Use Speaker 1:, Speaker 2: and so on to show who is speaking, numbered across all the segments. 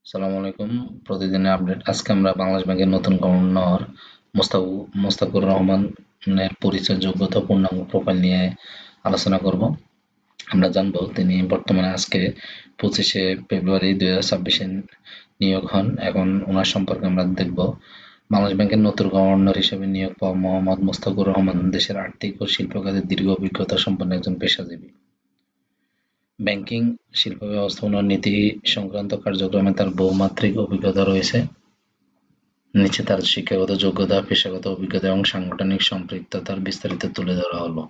Speaker 1: আসসালামু আলাইকুম। প্রতিদিনের আপডেট। আজকে আমরা বাংলাদেশ ব্যাংকের নতুন গভর্নর মোস্তাকুর রহমানের পরিচয়, যোগ্যতা, পূর্ণাঙ্গ প্রোফাইল নিয়ে আলোচনা করব। আমরা জানবো তিনি বর্তমানে আজকে 25শে ফেব্রুয়ারি 2026-এ নিয়োগ হন। এখন ওনার সম্পর্কে আমরা দেখব। বাংলাদেশ ব্যাংকের নতুন গভর্নর হিসেবে নিয়োগ পাওয়া মোহাম্মদ মোস্তাকুর রহমান দেশের আর্থিক ও শিল্প খাতে দীর্ঘ অভিজ্ঞতা সম্পন্ন একজন পেশাজীবী। ব্যাংকিং শিল্প ব্যবস্থাপনার নীতি সংক্রান্ত কার্যক্রমে তার বহুমাত্রিক অভিজ্ঞতা রয়েছে। নিচে তার শিক্ষাগত যোগ্যতা, পেশাগত অভিজ্ঞতা এবং সাংগঠনিক সম্পৃক্ততার বিস্তারিত তুলে ধরা হলো।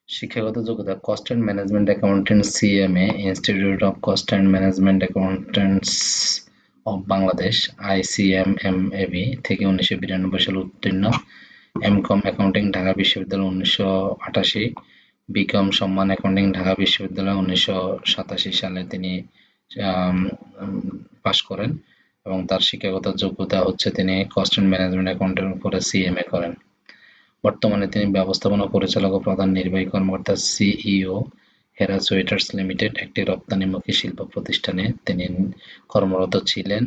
Speaker 1: শিক্ষাগত যোগ্যতা: cost and management accountant, CMA, institute of cost and management accountants of Bangladesh, ICMAB থেকে 1992 সালে উত্তীর্ণ। এমকম অ্যাকাউন্টিং, ঢাকা বিশ্ববিদ্যালয় 1988। বিকম সম্মান অ্যাকাউন্টিং, ঢাকা বিশ্ববিদ্যালয় 1987 সালে তিনি পাশ করেন এবং তার শিক্ষাগত যোগ্যতা হচ্ছে তিনি কস্ট অ্যান্ড ম্যানেজমেন্ট অ্যাকাউন্টের উপরে সিএমএ করেন। বর্তমানে তিনি ব্যবস্থাপনা পরিচালক ও প্রধান নির্বাহী কর্মকর্তা, সিইও, হেরা সোয়েটার্স লিমিটেড, একটি রপ্তানিমুখী শিল্প প্রতিষ্ঠানে তিনি কর্মরত ছিলেন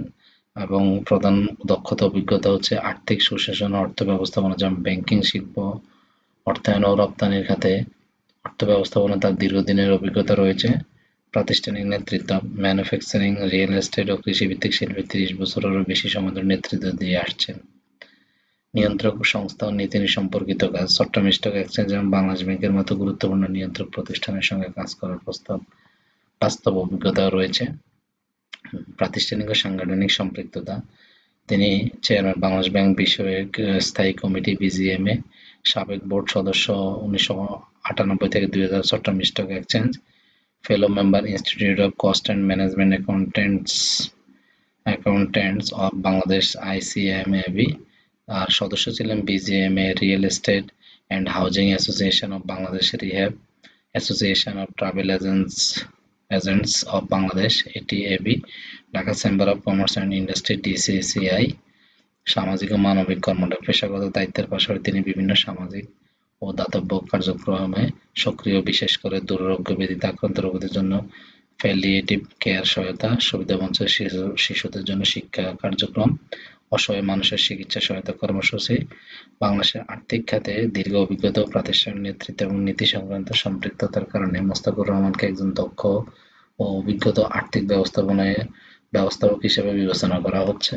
Speaker 1: এবং প্রধান দক্ষতা অভিজ্ঞতা হচ্ছে আর্থিক সুশাসন ও অর্থ ব্যবস্থাপনা, যেমন ব্যাংকিং, শিল্প, অর্থায়ন ও রপ্তানির খাতে অর্থ ব্যবস্থাপনা তার দীর্ঘদিনের অভিজ্ঞতা রয়েছে। প্রাতিষ্ঠানিক নেতৃত্ব: ম্যানুফ্যাকচারিং, রিয়েল এস্টেট ও কৃষিভিত্তিক শিল্পে 30 বছরেরও বেশি সময় ধরে নেতৃত্ব দিয়ে আসছেন। নিয়ন্ত্রক সংস্থা ও নীতি সম্পর্কিত কাজ: চট্টগ্রাম স্টক এক্সচেঞ্জ এবং বাংলাদেশ ব্যাংকের মতো গুরুত্বপূর্ণ নিয়ন্ত্রক প্রতিষ্ঠানের সঙ্গে কাজ করার বাস্তব অভিজ্ঞতা রয়েছে। প্রাতিষ্ঠানিক ও সাংগঠনিক সম্পৃক্ততা: তিনি চেয়ারম্যান, বাংলাদেশ ব্যাংক বিষয়ক স্থায়ী কমিটি, বিজিএমএ, সাবেক বোর্ড সদস্য 1998 থেকে 2000 Chattogram stock exchange, fellow member, institute of cost and management accountants of Bangladesh, ICMAB. আর সদস্য ছিলেন BGMA, real estate and housing association of Bangladesh, REHAB, association of travel agents of Bangladesh, ATAB, Dhaka chamber of commerce and industry, DCCI. সামাজিক ও মানবিক কর্মকাণ্ড: পেশাগত দায়িত্বের পাশাপাশি তিনি বিভিন্ন সামাজিক ও দাতব্য কার্যক্রমে সক্রিয়, বিশেষ করে দুরারোগ্য ব্যাধিতে আক্রান্ত রোগীদের জন্য প্যালিয়েটিভ কেয়ার সহায়তা, সুবিধাবঞ্চিত শিশুদের জন্য শিক্ষা কার্যক্রম, অসহায় মানুষের চিকিৎসা সহায়তা কর্মসূচি। বাংলাদেশের আর্থিক খাতে দীর্ঘ অভিজ্ঞতা ও প্রাতিষ্ঠানিক নেতৃত্ব এবং নীতি সংক্রান্ত সম্পৃক্ততার কারণে মোস্তাকুর রহমানকে একজন দক্ষ ও অভিজ্ঞ আর্থিক ব্যবস্থাপক হিসেবে বিবেচনা করা হচ্ছে।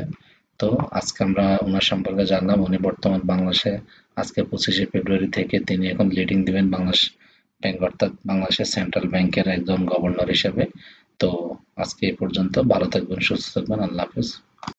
Speaker 1: তো আজকে আমরা ওনার সম্পর্কে জানলাম। উনি বর্তমান বাংলাদেশে আজকে 25শে ফেব্রুয়ারি থেকে তিনি এখন লিডিং দিবেন বাংলাদেশ ব্যাংক, অর্থাৎ বাংলাদেশের সেন্ট্রাল ব্যাংকের একজন গভর্নর হিসেবে। তো আজকে এই পর্যন্ত। ভালো থাকবেন, সুস্থ থাকবেন। আল্লাহ হাফেজ।